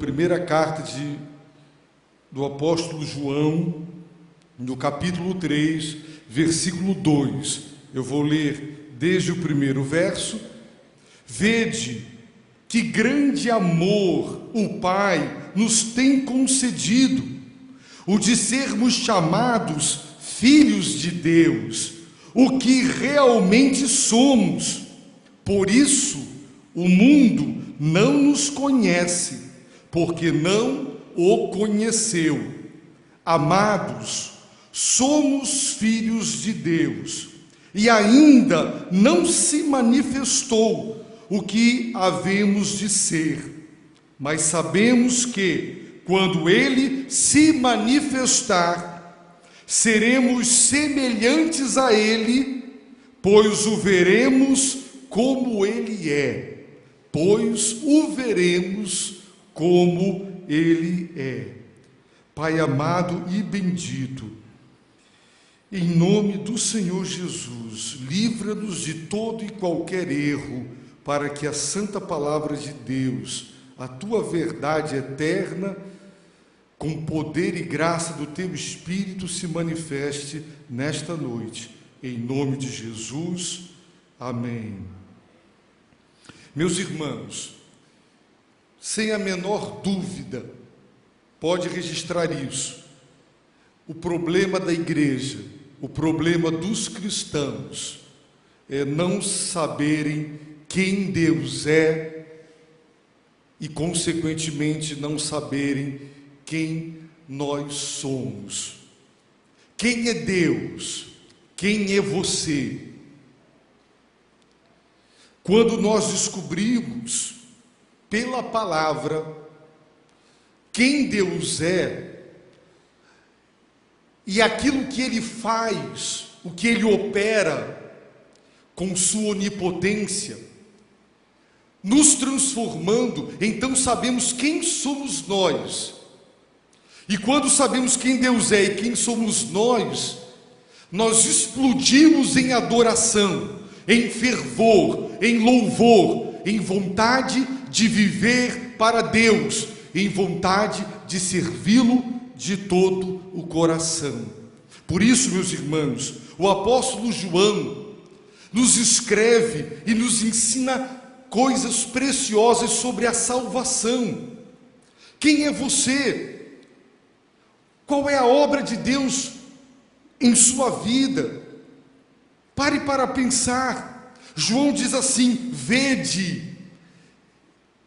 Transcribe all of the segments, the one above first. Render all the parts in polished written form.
primeira carta do apóstolo João, no capítulo 3, versículo 2. Eu vou ler desde o primeiro verso. Vede que grande amor o Pai nos tem concedido, o de sermos chamados filhos de Deus, o que realmente somos. Por isso, o mundo não nos conhece, porque não o conheceu. Amados, somos filhos de Deus, e ainda não se manifestou o que havemos de ser, mas sabemos que, quando Ele se manifestar, seremos semelhantes a Ele, pois o veremos como Ele é, Pai amado e bendito, em nome do Senhor Jesus, livra-nos de todo e qualquer erro, para que a santa palavra de Deus, a tua verdade eterna, com poder e graça do teu Espírito, se manifeste nesta noite. Em nome de Jesus, amém. Meus irmãos, sem a menor dúvida, pode registrar isso. O problema da igreja, o problema dos cristãos, é não saberem quem Deus é e, consequentemente, não saberem quem nós somos. Quem é Deus? Quem é você? Quando nós descobrimos pela palavra quem Deus é e aquilo que Ele faz, o que Ele opera com sua onipotência, nos transformando, então sabemos quem somos nós. E quando sabemos quem Deus é e quem somos nós explodimos em adoração, em fervor, em louvor, em vontade de viver para Deus, em vontade de servi-lo de todo o coração. Por isso, meus irmãos, o apóstolo João nos escreve e nos ensina coisas preciosas sobre a salvação. Quem é você? Qual é a obra de Deus em sua vida? Pare para pensar. João diz assim: vede.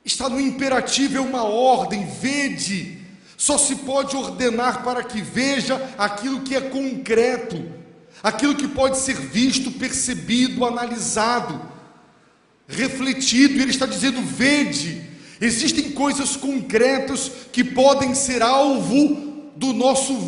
Está no imperativo, é uma ordem, vede. Só se pode ordenar para que veja aquilo que é concreto, aquilo que pode ser visto, percebido, analisado, refletido. E ele está dizendo: vede. Existem coisas concretas que podem ser alvo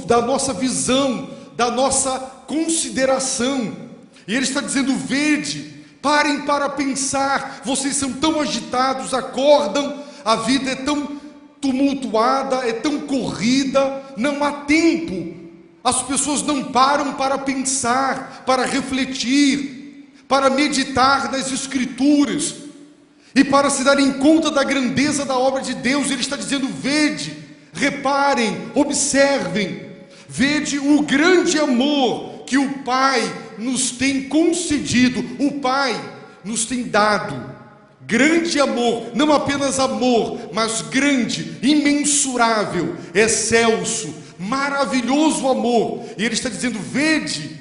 da nossa visão, da nossa consideração. E ele está dizendo: vede. Parem para pensar. Vocês são tão agitados, acordam, a vida é tão tumultuada, é tão corrida, não há tempo. As pessoas não param para pensar, para refletir, para meditar nas Escrituras e para se darem conta da grandeza da obra de Deus. Ele está dizendo: vede, reparem, observem, vede o grande amor que o Pai nos tem concedido, o Pai nos tem dado. Grande amor, não apenas amor, mas grande, imensurável, excelso, maravilhoso amor. E ele está dizendo: vede,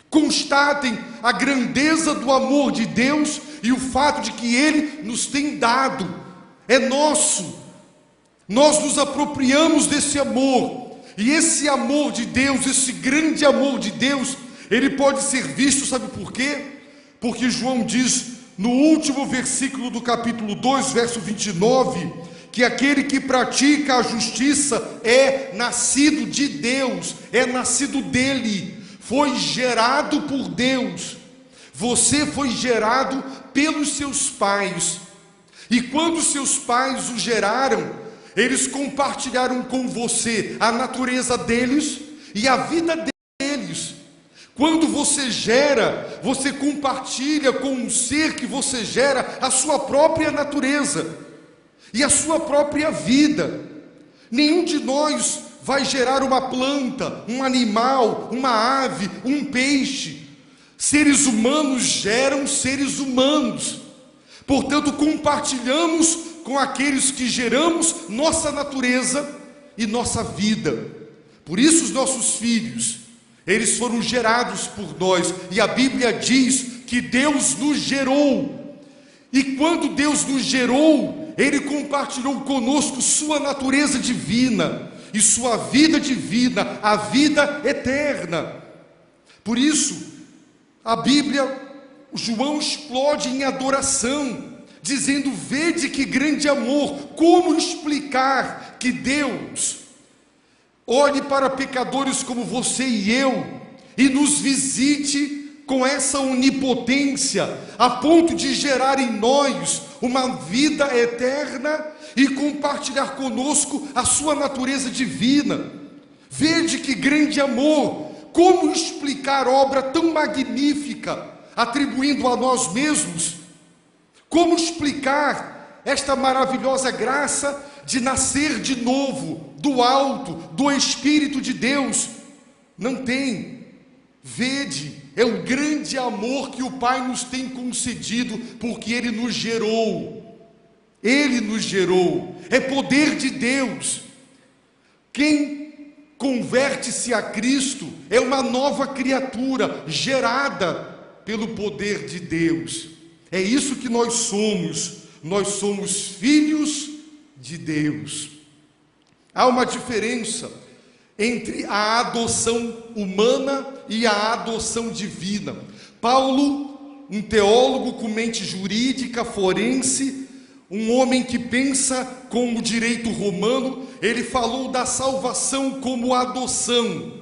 constatem a grandeza do amor de Deus e o fato de que Ele nos tem dado, é nosso. Nós nos apropriamos desse amor, e esse amor de Deus, esse grande amor de Deus, ele pode ser visto, sabe por quê? Porque João diz no último versículo do capítulo 2, verso 29, que aquele que pratica a justiça é nascido de Deus, é nascido dele, foi gerado por Deus. Você foi gerado pelos seus pais, e quando seus pais o geraram, eles compartilharam com você a natureza deles e a vida deles. Quando você gera, você compartilha com o ser que você gera a sua própria natureza e a sua própria vida. Nenhum de nós vai gerar uma planta, um animal, uma ave, um peixe. Seres humanos geram seres humanos. Portanto, compartilhamos com aqueles que geramos nossa natureza e nossa vida. Por isso os nossos filhos, eles foram gerados por nós. E a Bíblia diz que Deus nos gerou. E quando Deus nos gerou, Ele compartilhou conosco sua natureza divina e sua vida divina, a vida eterna. Por isso, a Bíblia, João explode em adoração, dizendo: vede que grande amor. Como explicar que Deus olhe para pecadores como você e eu e nos visite com essa onipotência, a ponto de gerar em nós uma vida eterna e compartilhar conosco a sua natureza divina? Vede que grande amor. Como explicar obra tão magnífica, atribuindo a nós mesmos? Como explicar esta maravilhosa graça de nascer de novo, do alto, do Espírito de Deus? Não tem. Vede, é o grande amor que o Pai nos tem concedido, porque Ele nos gerou. Ele nos gerou. É poder de Deus. Quem converte-se a Cristo é uma nova criatura, gerada pelo poder de Deus. É isso que nós somos filhos de Deus. Há uma diferença entre a adoção humana e a adoção divina. Paulo, um teólogo com mente jurídica, forense, um homem que pensa com o direito romano, ele falou da salvação como adoção.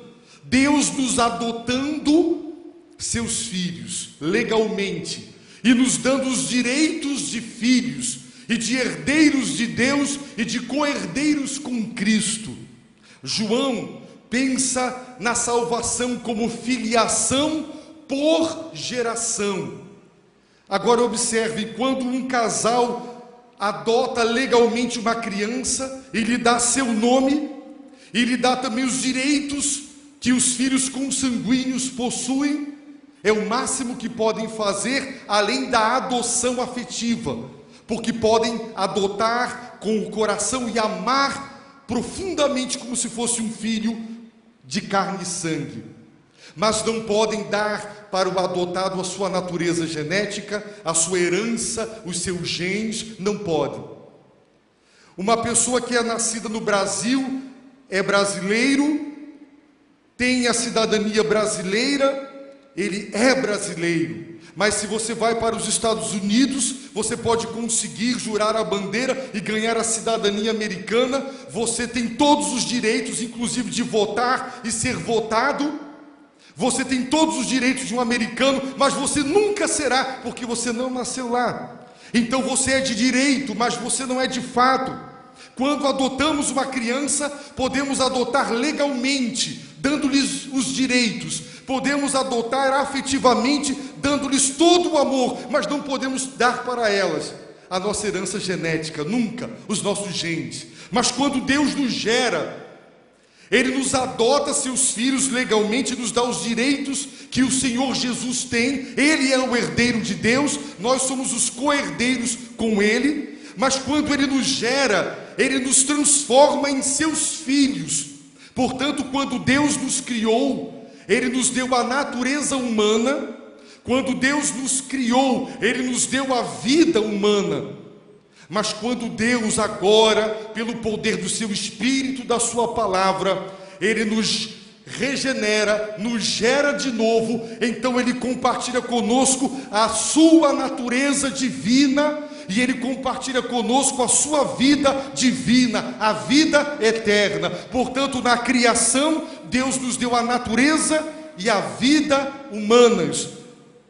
Deus nos adotando seus filhos legalmente e nos dando os direitos de filhos e de herdeiros de Deus e de co-herdeiros com Cristo. João pensa na salvação como filiação por geração. Agora observe, quando um casal adota legalmente uma criança e lhe dá seu nome, e lhe dá também os direitos que os filhos consanguíneos possuem, é o máximo que podem fazer, além da adoção afetiva, porque podem adotar com o coração e amar profundamente como se fosse um filho de carne e sangue. Mas não podem dar para o adotado a sua natureza genética, a sua herança, os seus genes, não podem. Uma pessoa que é nascida no Brasil, é brasileiro, tem a cidadania brasileira, ele é brasileiro. Mas se você vai para os Estados Unidos, você pode conseguir jurar a bandeira e ganhar a cidadania americana. Você tem todos os direitos, inclusive de votar e ser votado. Você tem todos os direitos de um americano, mas você nunca será, porque você não nasceu lá. Então você é de direito, mas você não é de fato. Quando adotamos uma criança, podemos adotar legalmente, dando-lhes os direitos. Podemos adotar afetivamente, dando-lhes todo o amor, mas não podemos dar para elas a nossa herança genética, nunca, os nossos genes. Mas quando Deus nos gera, Ele nos adota seus filhos legalmente, nos dá os direitos que o Senhor Jesus tem. Ele é o herdeiro de Deus, nós somos os co-herdeiros com Ele. Mas quando Ele nos gera, Ele nos transforma em seus filhos. Portanto, quando Deus nos criou, Ele nos deu a natureza humana. Quando Deus nos criou, Ele nos deu a vida humana. Mas quando Deus agora, pelo poder do seu Espírito, da sua palavra, Ele nos regenera, nos gera de novo, então Ele compartilha conosco a sua natureza divina, e Ele compartilha conosco a sua vida divina, a vida eterna. Portanto, na criação, Deus nos deu a natureza e a vida humanas.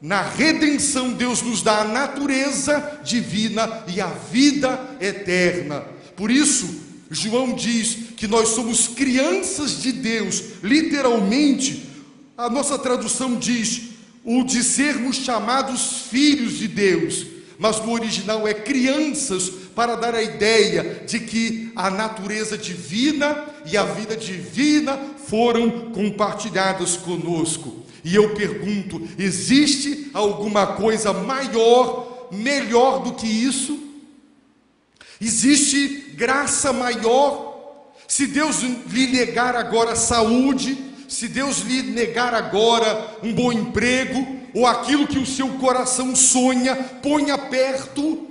Na redenção, Deus nos dá a natureza divina e a vida eterna. Por isso, João diz que nós somos crianças de Deus. Literalmente, a nossa tradução diz o de sermos chamados filhos de Deus. mas no original é crianças, para dar a ideia de que a natureza divina e a vida divina foram compartilhadas conosco. E eu pergunto, existe alguma coisa maior, melhor do que isso? Existe graça maior? Se Deus lhe negar agora saúde, se Deus lhe negar agora um bom emprego, ou aquilo que o seu coração sonha, ponha perto,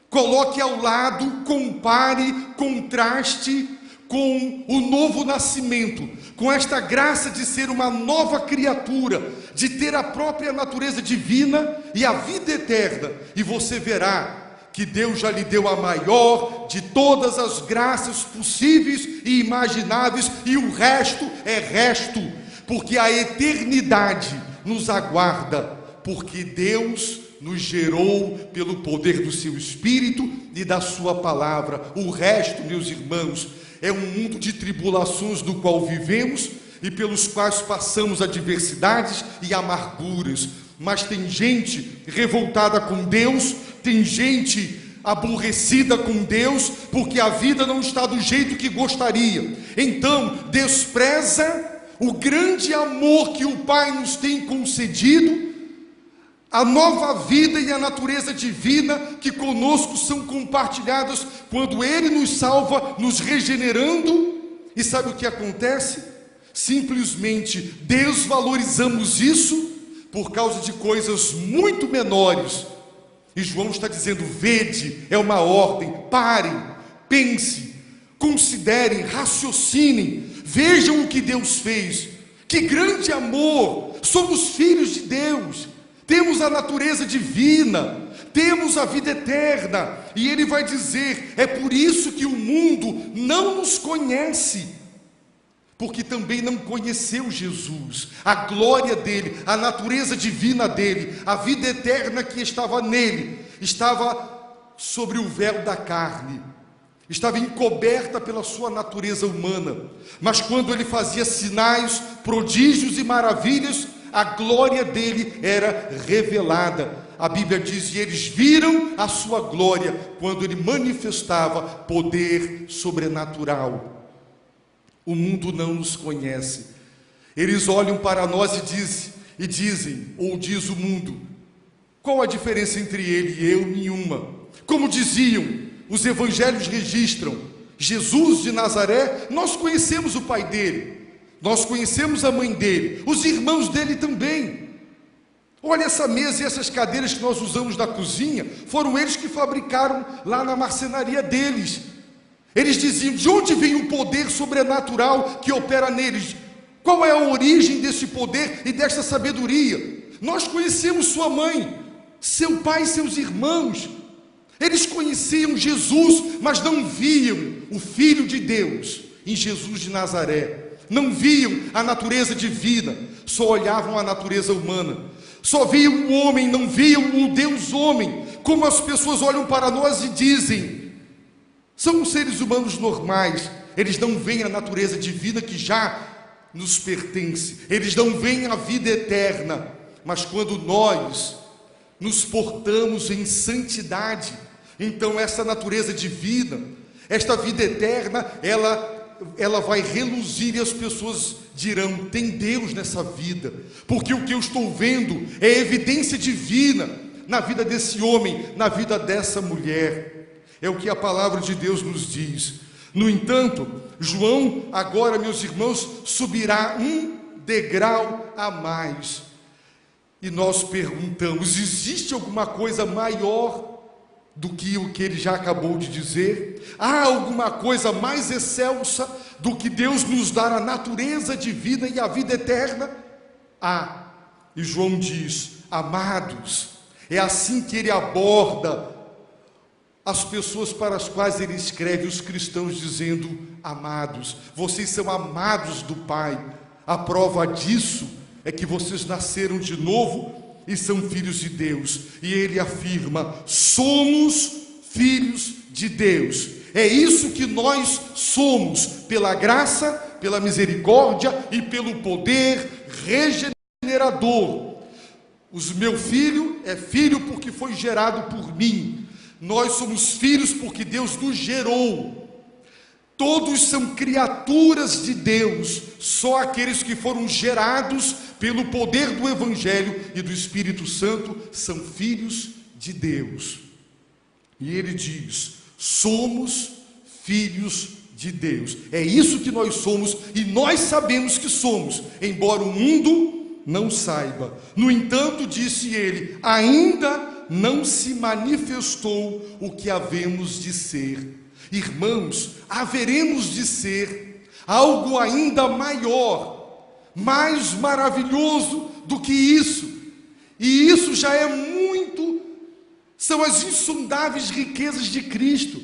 coloque ao lado, compare, contraste com o novo nascimento, com esta graça de ser uma nova criatura, de ter a própria natureza divina e a vida eterna, e você verá que Deus já lhe deu a maior de todas as graças possíveis e imagináveis, e o resto é resto, porque a eternidade nos aguarda, porque Deus nos gerou pelo poder do seu Espírito e da sua palavra. O resto, meus irmãos, é um mundo de tribulações do qual vivemos e pelos quais passamos adversidades e amarguras. Mas tem gente revoltada com Deus, tem gente aborrecida com Deus, porque a vida não está do jeito que gostaria. Então despreza o grande amor que o Pai nos tem concedido, a nova vida e a natureza divina que conosco são compartilhadas quando Ele nos salva, nos regenerando. E sabe o que acontece? Simplesmente desvalorizamos isso por causa de coisas muito menores. E João está dizendo: vede, é uma ordem, parem, pense, considerem, raciocinem, vejam o que Deus fez. Que grande amor! Somos filhos de Deus, temos a natureza divina, temos a vida eterna. E Ele vai dizer: é por isso que o mundo não nos conhece, porque também não conheceu Jesus, a glória dele, a natureza divina dele, a vida eterna que estava nele, estava sobre o véu da carne, estava encoberta pela sua natureza humana. Mas quando ele fazia sinais, prodígios e maravilhas, a glória dele era revelada. A Bíblia diz: e eles viram a sua glória quando ele manifestava poder sobrenatural. O mundo não nos conhece. Eles olham para nós e dizem, ou diz o mundo: qual a diferença entre ele e eu? Nenhuma. Como diziam, os evangelhos registram: Jesus de Nazaré, nós conhecemos o pai dele, nós conhecemos a mãe dele, os irmãos dele também. Olha essa mesa e essas cadeiras que nós usamos na cozinha, foram eles que fabricaram lá na marcenaria deles. Eles diziam: de onde vem o poder sobrenatural que opera neles? Qual é a origem desse poder e desta sabedoria? Nós conhecemos sua mãe, seu pai e seus irmãos. Eles conheciam Jesus, mas não viam o Filho de Deus em Jesus de Nazaré. Não viam a natureza divina, só olhavam a natureza humana. Só viam o homem, não viam o Deus homem. Como as pessoas olham para nós e dizem: são seres humanos normais. Eles não veem a natureza divina que já nos pertence, eles não veem a vida eterna. Mas quando nós nos portamos em santidade, então essa natureza divina, esta vida eterna, ela vai reluzir, e as pessoas dirão: tem Deus nessa vida, porque o que eu estou vendo é evidência divina na vida desse homem, na vida dessa mulher. É o que a palavra de Deus nos diz. No entanto, João agora, meus irmãos, subirá um degrau a mais. E nós perguntamos: existe alguma coisa maior do que o que ele já acabou de dizer? Há alguma coisa mais excelsa do que Deus nos dar a natureza divina e a vida eterna? Há. E João diz: amados. É assim que ele aborda as pessoas para as quais ele escreve, os cristãos, dizendo: amados, vocês são amados do Pai. A prova disso é que vocês nasceram de novo e são filhos de Deus. E ele afirma: somos filhos de Deus. É isso que nós somos, pela graça, pela misericórdia e pelo poder regenerador. O meu filho é filho porque foi gerado por mim. Nós somos filhos porque Deus nos gerou. Todos são criaturas de Deus, só aqueles que foram gerados pelo poder do Evangelho e do Espírito Santo são filhos de Deus. E ele diz: somos filhos de Deus. É isso que nós somos e nós sabemos que somos, embora o mundo não saiba. No entanto, disse ele, ainda não se manifestou o que havemos de ser. Irmãos, haveremos de ser algo ainda maior, mais maravilhoso do que isso. E isso já é muito, são as insondáveis riquezas de Cristo.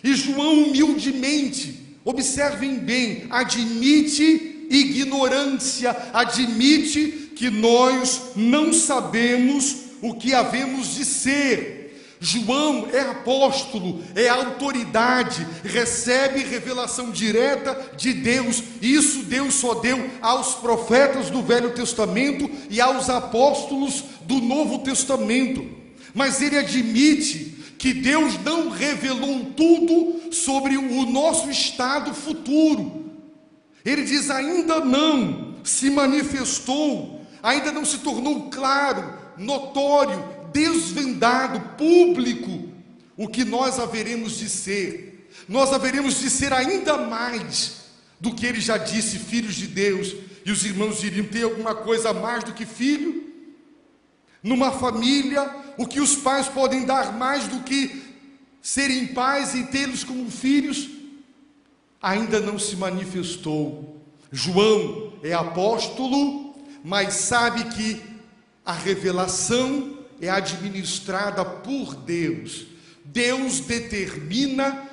E João humildemente, observem bem, admite ignorância, admite que nós não sabemos o que havemos de ser. João é apóstolo, é autoridade, recebe revelação direta de Deus. Isso Deus só deu aos profetas do Velho Testamento e aos apóstolos do Novo Testamento. Mas ele admite que Deus não revelou tudo sobre o nosso estado futuro. Ele diz, ainda não se manifestou, ainda não se tornou claro, notório, desvendado, público, o que nós haveremos de ser. Nós haveremos de ser ainda mais do que ele já disse, filhos de Deus. E os irmãos diriam, tem alguma coisa a mais do que filho? Numa família, o que os pais podem dar mais do que serem pais e tê-los como filhos? Ainda não se manifestou. João é apóstolo, mas sabe que a revelação é administrada por Deus. Deus determina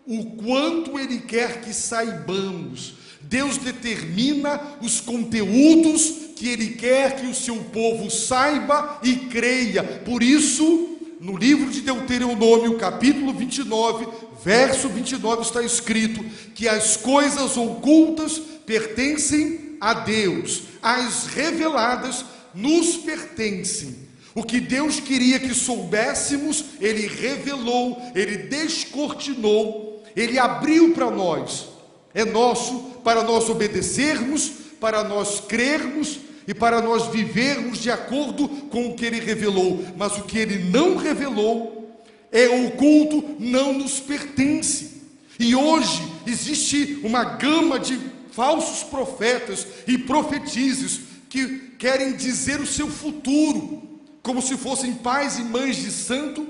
o quanto Ele quer que saibamos. Deus determina os conteúdos que Ele quer que o seu povo saiba e creia. Por isso, no livro de Deuteronômio, capítulo 29, verso 29, está escrito que as coisas ocultas pertencem a Deus, as reveladas nos pertencem. O que Deus queria que soubéssemos, Ele revelou, Ele descortinou, Ele abriu para nós. É nosso para nós obedecermos, para nós crermos e para nós vivermos de acordo com o que Ele revelou. Mas o que Ele não revelou é oculto, não nos pertence. E hoje existe uma gama de falsos profetas e profetizes que querem dizer o seu futuro, como se fossem pais e mães de santo,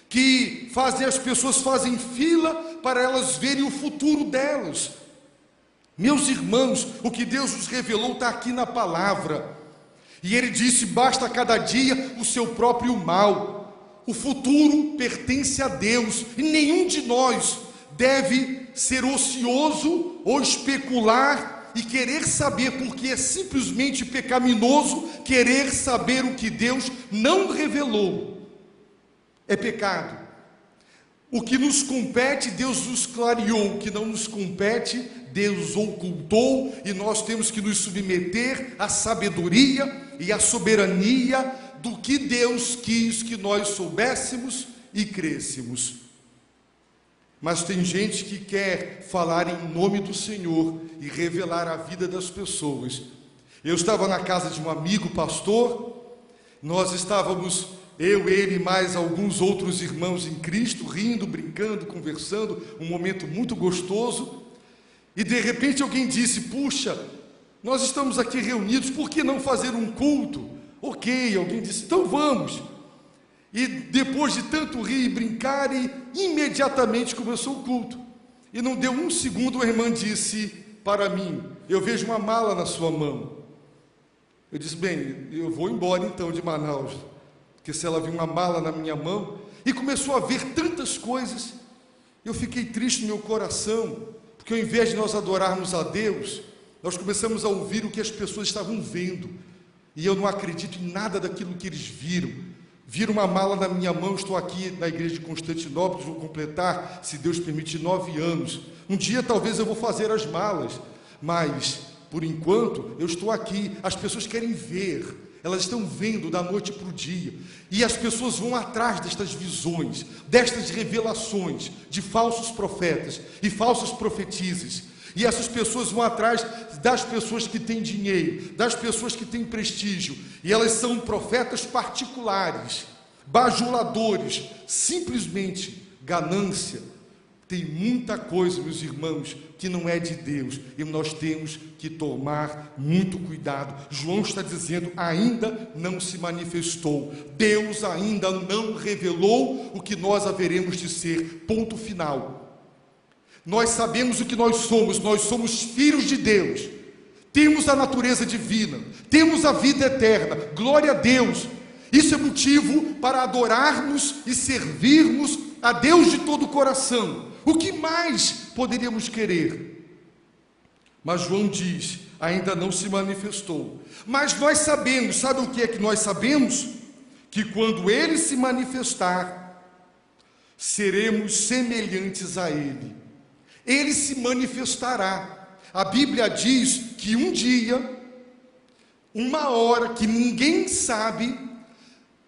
que as pessoas fazem fila para elas verem o futuro delas. Meus irmãos, o que Deus nos revelou está aqui na palavra. E Ele disse, basta a cada dia o seu próprio mal. O futuro pertence a Deus, e nenhum de nós deve ser ocioso ou especular e querer saber, porque é simplesmente pecaminoso querer saber o que Deus não revelou. É pecado. O que nos compete, Deus nos clareou. O que não nos compete, Deus ocultou, e nós temos que nos submeter à sabedoria e à soberania do que Deus quis que nós soubéssemos e crêssemos. Mas tem gente que quer falar em nome do Senhor e revelar a vida das pessoas. Eu estava na casa de um amigo pastor, nós estávamos, eu, ele e mais alguns outros irmãos em Cristo, rindo, brincando, conversando, um momento muito gostoso, e de repente alguém disse, puxa, nós estamos aqui reunidos, por que não fazer um culto? Ok, alguém disse, então vamos. E depois de tanto rir e brincar, e imediatamente começou o culto. E não deu um segundo, a irmã disse para mim, eu vejo uma mala na sua mão. Eu disse, bem, eu vou embora então de Manaus, porque se ela viu uma mala na minha mão, e começou a ver tantas coisas, eu fiquei triste no meu coração, porque ao invés de nós adorarmos a Deus, nós começamos a ouvir o que as pessoas estavam vendo, e eu não acredito em nada daquilo que eles viram. Viram uma mala na minha mão, estou aqui na igreja de Constantinopla, vou completar, se Deus permitir, 9 anos. Um dia talvez eu vou fazer as malas, mas por enquanto eu estou aqui. As pessoas querem ver, elas estão vendo da noite para o dia, e as pessoas vão atrás destas visões, destas revelações de falsos profetas e falsas profetisas, e essas pessoas vão atrás das pessoas que têm dinheiro, das pessoas que têm prestígio, e elas são profetas particulares, bajuladores, simplesmente ganância. Tem muita coisa, meus irmãos, que não é de Deus, e nós temos que tomar muito cuidado. João está dizendo, ainda não se manifestou, Deus ainda não revelou o que nós haveremos de ser, ponto final. Nós sabemos o que nós somos filhos de Deus, temos a natureza divina, temos a vida eterna, glória a Deus. Isso é motivo para adorarmos e servirmos a Deus de todo o coração. O que mais poderíamos querer? Mas João diz, ainda não se manifestou. Mas nós sabemos, sabe o que é que nós sabemos? Que quando Ele se manifestar, seremos semelhantes a Ele. Ele se manifestará. A Bíblia diz que um dia, uma hora que ninguém sabe,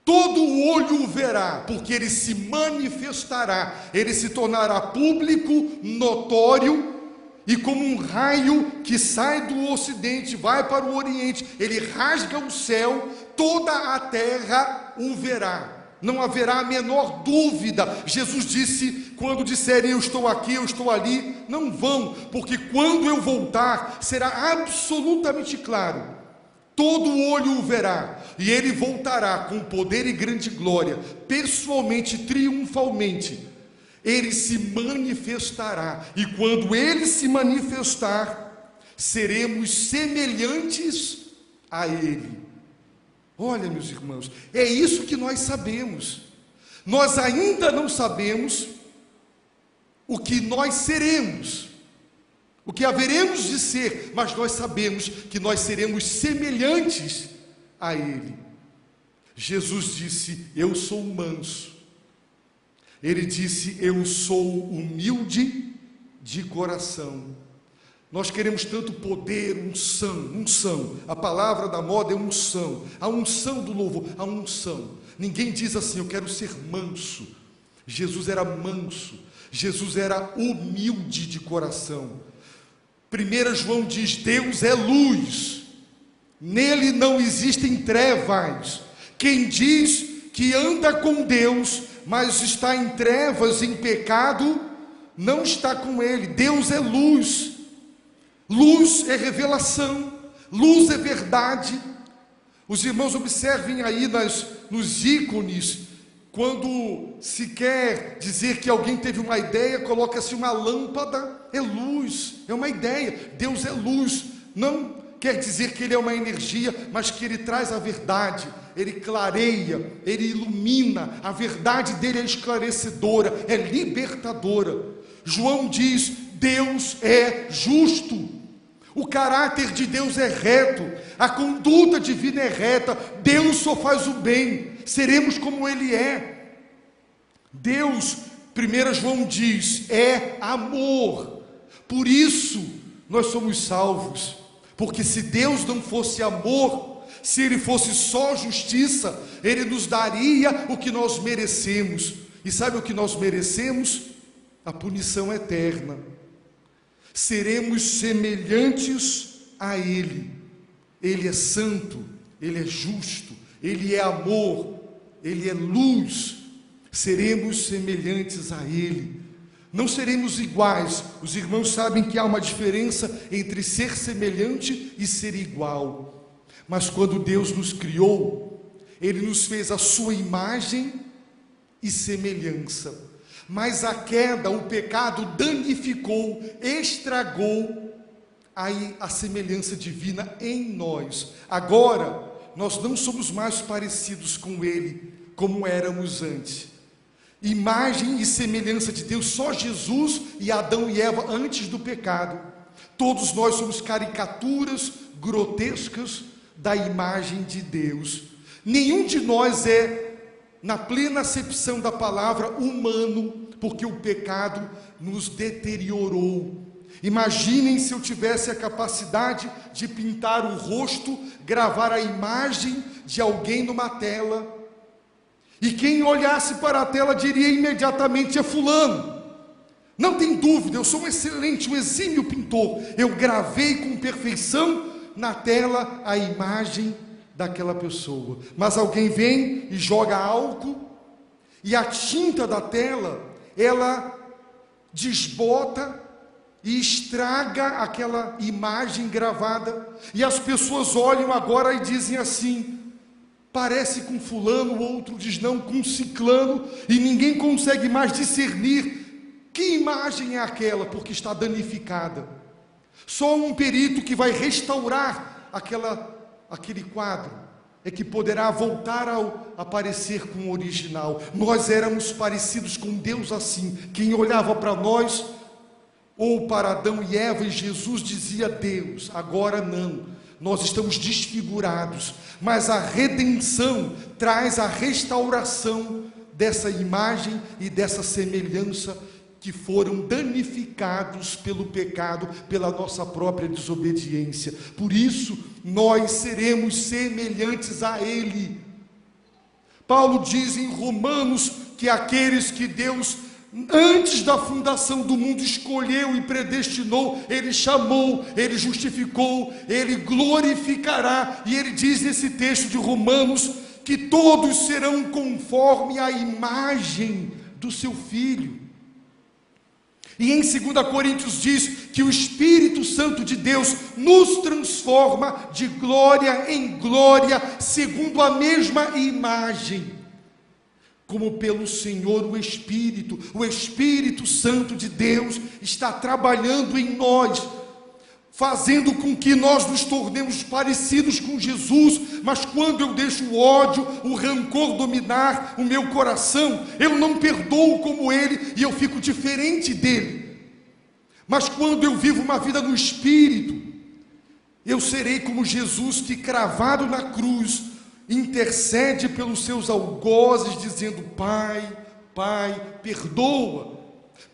todo o olho o verá, porque Ele se manifestará, Ele se tornará público, notório, e como um raio que sai do ocidente, vai para o oriente, Ele rasga o céu, toda a terra o verá. Não haverá a menor dúvida. Jesus disse, quando disserem eu estou aqui, eu estou ali, não vão, porque quando eu voltar, será absolutamente claro. Todo o olho o verá, e Ele voltará com poder e grande glória, pessoalmente, triunfalmente. Ele se manifestará, e quando Ele se manifestar, seremos semelhantes a Ele. Olha, meus irmãos, é isso que nós sabemos. Nós ainda não sabemos o que nós seremos, o que haveremos de ser, mas nós sabemos que nós seremos semelhantes a Ele. Jesus disse, eu sou manso. Ele disse, eu sou humilde de coração. Nós queremos tanto poder, unção. A palavra da moda é unção. A unção do louvor, a unção. Ninguém diz assim, eu quero ser manso. Jesus era manso. Jesus era humilde de coração. 1 João diz, Deus é luz, nele não existem trevas. Quem diz que anda com Deus, mas está em trevas, em pecado, não está com Ele. Deus é luz, luz é revelação, luz é verdade. Os irmãos observem aí nos ícones, quando se quer dizer que alguém teve uma ideia, coloca-se uma lâmpada, é luz, é uma ideia. Deus é luz, não quer dizer que Ele é uma energia, mas que Ele traz a verdade, Ele clareia, Ele ilumina, a verdade dEle é esclarecedora, é libertadora. João diz, Deus é justo, o caráter de Deus é reto, a conduta divina é reta, Deus só faz o bem, seremos como Ele é. Deus, 1 João diz, é amor, por isso nós somos salvos, porque se Deus não fosse amor, se Ele fosse só justiça, Ele nos daria o que nós merecemos. E sabe o que nós merecemos? A punição eterna. Seremos semelhantes a Ele. Ele é santo, Ele é justo, Ele é amor, Ele é luz. Seremos semelhantes a Ele. Não seremos iguais. Os irmãos sabem que há uma diferença entre ser semelhante e ser igual. Mas quando Deus nos criou, Ele nos fez a sua imagem e semelhança. Mas a queda, o pecado danificou, estragou a semelhança divina em nós. Agora, nós não somos mais parecidos com Ele como éramos antes. Imagem e semelhança de Deus, só Jesus e Adão e Eva antes do pecado. Todos nós somos caricaturas grotescas da imagem de Deus. Nenhum de nós é, na plena acepção da palavra, humano, porque o pecado nos deteriorou. Imaginem se eu tivesse a capacidade de pintar o rosto, gravar a imagem de alguém numa tela, e quem olhasse para a tela diria imediatamente: é fulano. Não tem dúvida, eu sou um exímio pintor. Eu gravei com perfeição na tela a imagem daquela pessoa. Mas alguém vem e joga álcool, e a tinta da tela, ela desbota e estraga aquela imagem gravada, e as pessoas olham agora e dizem assim: parece com fulano, o outro diz não, com ciclano, e ninguém consegue mais discernir que imagem é aquela, porque está danificada. Só um perito que vai restaurar aquele quadro é que poderá voltar a aparecer com o original. Nós éramos parecidos com Deus assim. Quem olhava para nós, ou para Adão e Eva e Jesus, dizia: Deus. Agora não, nós estamos desfigurados, mas a redenção traz a restauração dessa imagem e dessa semelhança que foram danificados pelo pecado, pela nossa própria desobediência. Por isso, nós seremos semelhantes a Ele. Paulo diz em Romanos que aqueles que Deus, antes da fundação do mundo, escolheu e predestinou, Ele chamou, Ele justificou, Ele glorificará. E Ele diz nesse texto de Romanos que todos serão conforme a imagem do seu Filho. E em 2 Coríntios diz que o Espírito Santo de Deus nos transforma de glória em glória, segundo a mesma imagem. Como pelo Senhor o Espírito Santo de Deus está trabalhando em nós, fazendo com que nós nos tornemos parecidos com Jesus. Mas quando eu deixo o ódio, o rancor dominar o meu coração, eu não perdoo como Ele e eu fico diferente dele. Mas quando eu vivo uma vida no Espírito, eu serei como Jesus, que cravado na cruz intercede pelos seus algozes, dizendo: Pai, Pai, perdoa.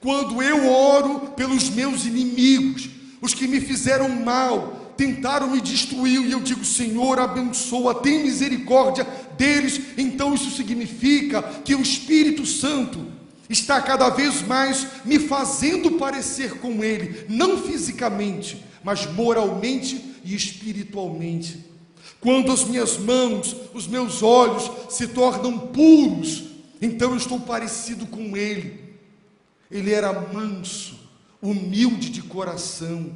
Quando eu oro pelos meus inimigos, os que me fizeram mal, tentaram me destruir, e eu digo: Senhor, abençoa, tem misericórdia deles. Então isso significa que o Espírito Santo está cada vez mais me fazendo parecer com Ele, não fisicamente, mas moralmente e espiritualmente. Quando as minhas mãos, os meus olhos se tornam puros, então eu estou parecido com Ele. Ele era manso, humilde de coração.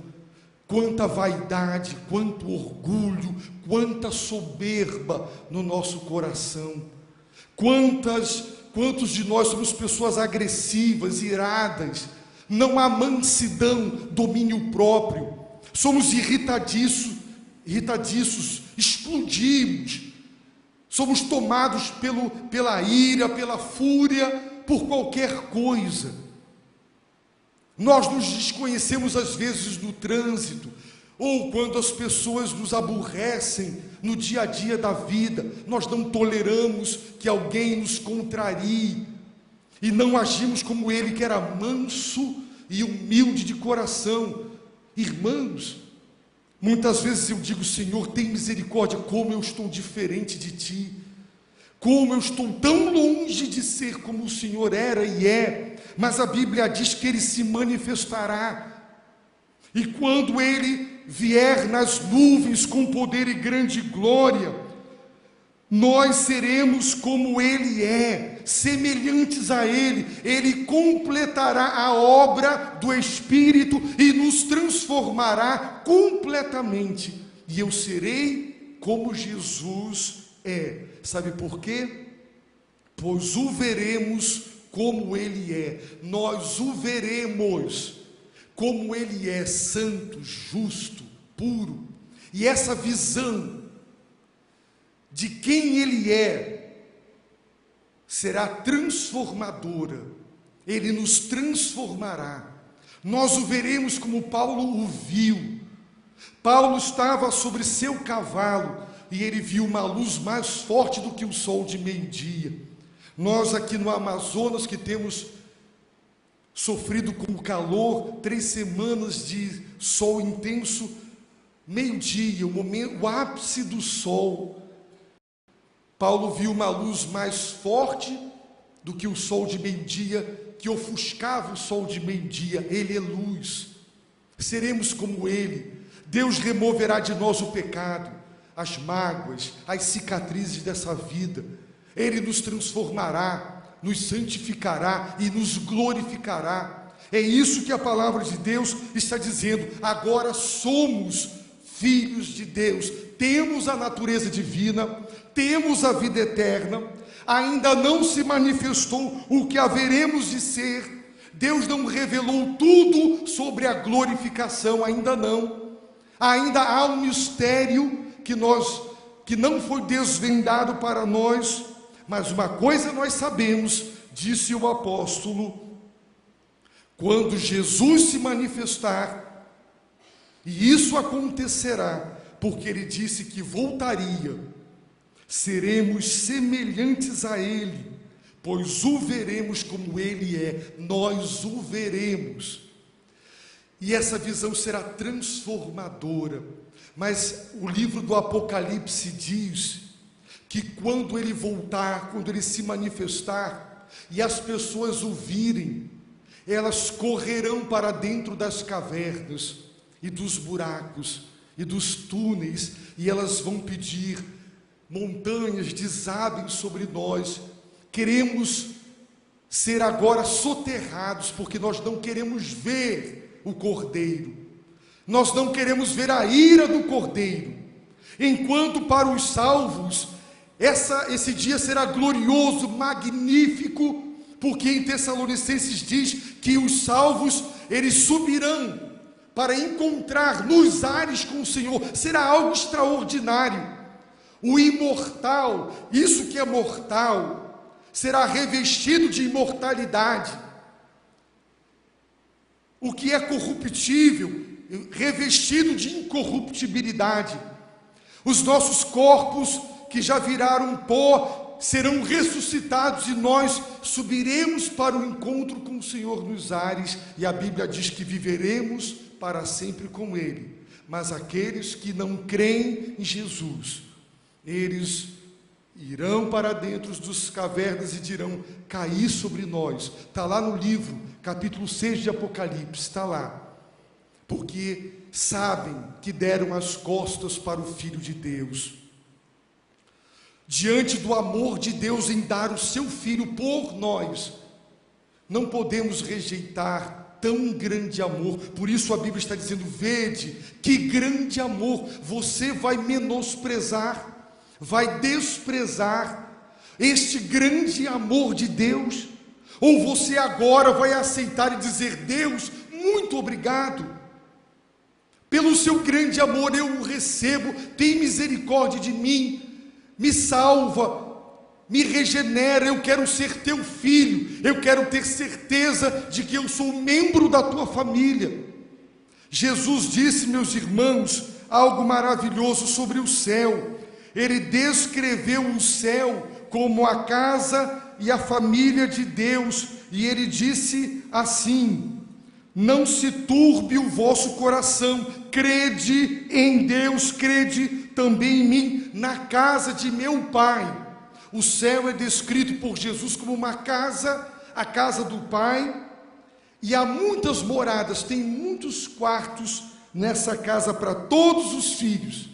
Quanta vaidade, quanto orgulho, quanta soberba no nosso coração. Quantos de nós somos pessoas agressivas, iradas? Não há mansidão, domínio próprio. Somos irritadiços, explodimos. Somos tomados pela ira, pela fúria, por qualquer coisa. Nós nos desconhecemos às vezes no trânsito, ou quando as pessoas nos aborrecem no dia a dia da vida. Nós não toleramos que alguém nos contrarie, e não agimos como ele, que era manso e humilde de coração. Irmãos, muitas vezes eu digo: Senhor, tem misericórdia, como eu estou diferente de Ti, como eu estou tão longe de ser como o Senhor era e é. Mas a Bíblia diz que Ele se manifestará, e quando Ele vier nas nuvens com poder e grande glória, nós seremos como Ele é, semelhantes a Ele. Ele completará a obra do Espírito e nos transformará completamente, e eu serei como Jesus é. Sabe por quê? Pois o veremos como Ele é. Nós o veremos como Ele é, santo, justo, puro. E essa visão de quem Ele é será transformadora. Ele nos transformará. Nós o veremos como Paulo o viu. Paulo estava sobre seu cavalo e ele viu uma luz mais forte do que o sol de meio-dia. Nós aqui no Amazonas, que temos sofrido com o calor, 3 semanas de sol intenso, meio-dia, o ápice do sol, Paulo viu uma luz mais forte do que o sol de meio-dia, que ofuscava o sol de meio-dia. Ele é luz. Seremos como Ele. Deus removerá de nós o pecado, as mágoas, as cicatrizes dessa vida. Ele nos transformará, nos santificará e nos glorificará. É isso que a palavra de Deus está dizendo. Agora somos filhos de Deus, temos a natureza divina, temos a vida eterna. Ainda não se manifestou o que haveremos de ser. Deus não revelou tudo sobre a glorificação, ainda não. Ainda há um mistério que não foi desvendado para nós, mas uma coisa nós sabemos, disse o apóstolo: quando Jesus se manifestar, e isso acontecerá, porque ele disse que voltaria, seremos semelhantes a Ele, pois o veremos como Ele é, nós o veremos. E essa visão será transformadora. Mas o livro do Apocalipse diz que quando Ele voltar, quando Ele se manifestar, e as pessoas o virem, elas correrão para dentro das cavernas, e dos buracos, e dos túneis, e elas vão pedir: montanhas desabem sobre nós. Queremos ser agora soterrados, porque nós não queremos ver o Cordeiro, nós não queremos ver a ira do Cordeiro. Enquanto para os salvos, esse dia será glorioso, magnífico, porque em Tessalonicenses diz que os salvos, eles subirão para encontrar nos ares com o Senhor. Será algo extraordinário. O imortal, isso que é mortal, será revestido de imortalidade. O que é corruptível, revestido de incorruptibilidade. Os nossos corpos, que já viraram pó, serão ressuscitados, e nós subiremos para o encontro com o Senhor nos ares, e a Bíblia diz que viveremos para sempre com Ele. Mas aqueles que não creem em Jesus, eles irão para dentro dos cavernas e dirão: cair sobre nós. Está lá no livro, capítulo 6 de Apocalipse, está lá. Porque sabem que deram as costas para o Filho de Deus. Diante do amor de Deus em dar o seu Filho por nós, não podemos rejeitar tão grande amor. Por isso a Bíblia está dizendo: vede que grande amor. Você vai menosprezar, vai desprezar este grande amor de Deus? Ou você agora vai aceitar e dizer: Deus, muito obrigado pelo seu grande amor, eu o recebo, tem misericórdia de mim, me salva, me regenera, eu quero ser teu filho, eu quero ter certeza de que eu sou membro da tua família. Jesus disse, meus irmãos, algo maravilhoso sobre o céu. Ele descreveu o céu como a casa e a família de Deus, e ele disse assim: não se turbe o vosso coração, crede em Deus, crede também em mim. Na casa de meu Pai. O céu é descrito por Jesus como uma casa, a casa do Pai, e há muitas moradas, tem muitos quartos nessa casa para todos os filhos.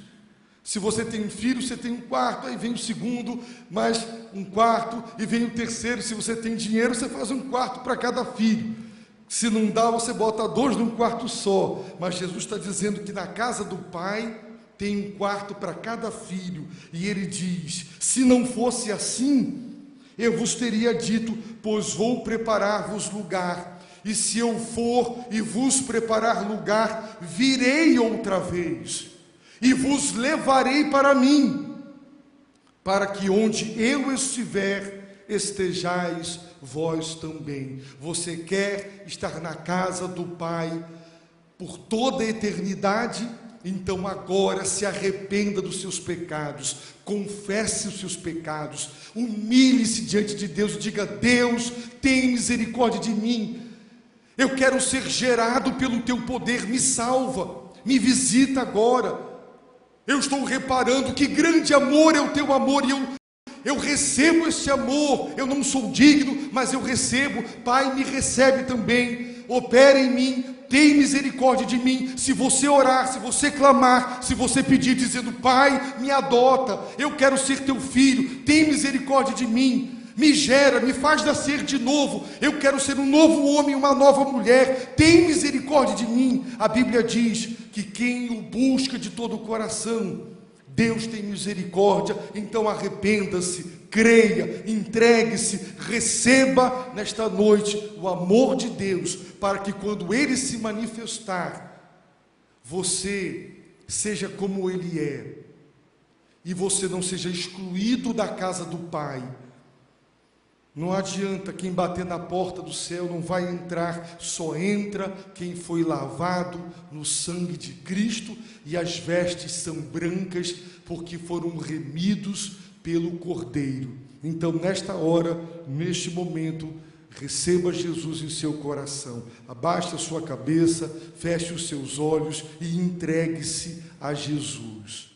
Se você tem um filho, você tem um quarto, aí vem o segundo, mais um quarto, e vem o terceiro. Se você tem dinheiro, você faz um quarto para cada filho. Se não dá, você bota dois num quarto só. Mas Jesus está dizendo que na casa do Pai tem um quarto para cada filho. E ele diz: se não fosse assim, eu vos teria dito, pois vou preparar-vos lugar. E se eu for e vos preparar lugar, virei outra vez e vos levarei para mim, para que onde eu estiver, estejais vós também. Você quer estar na casa do Pai por toda a eternidade? Então agora se arrependa dos seus pecados, confesse os seus pecados, humilhe-se diante de Deus e diga: Deus, tem misericórdia de mim, eu quero ser gerado pelo teu poder, me salva, me visita agora. Eu estou reparando que grande amor é o teu amor, e eu recebo esse amor, eu não sou digno, mas eu recebo. Pai, me recebe também, opera em mim, tem misericórdia de mim. Se você orar, se você clamar, se você pedir dizendo: Pai, me adota, eu quero ser teu filho, tem misericórdia de mim, me gera, me faz nascer de novo, eu quero ser um novo homem, uma nova mulher, tem misericórdia de mim. A Bíblia diz que quem o busca de todo o coração, Deus tem misericórdia. Então arrependa-se, creia, entregue-se, receba nesta noite o amor de Deus, para que quando Ele se manifestar, você seja como Ele é, e você não seja excluído da casa do Pai. Não adianta, quem bater na porta do céu não vai entrar, só entra quem foi lavado no sangue de Cristo, e as vestes são brancas, porque foram remidos pelo Cordeiro. Então, nesta hora, neste momento, receba Jesus em seu coração, abaixe a sua cabeça, feche os seus olhos e entregue-se a Jesus.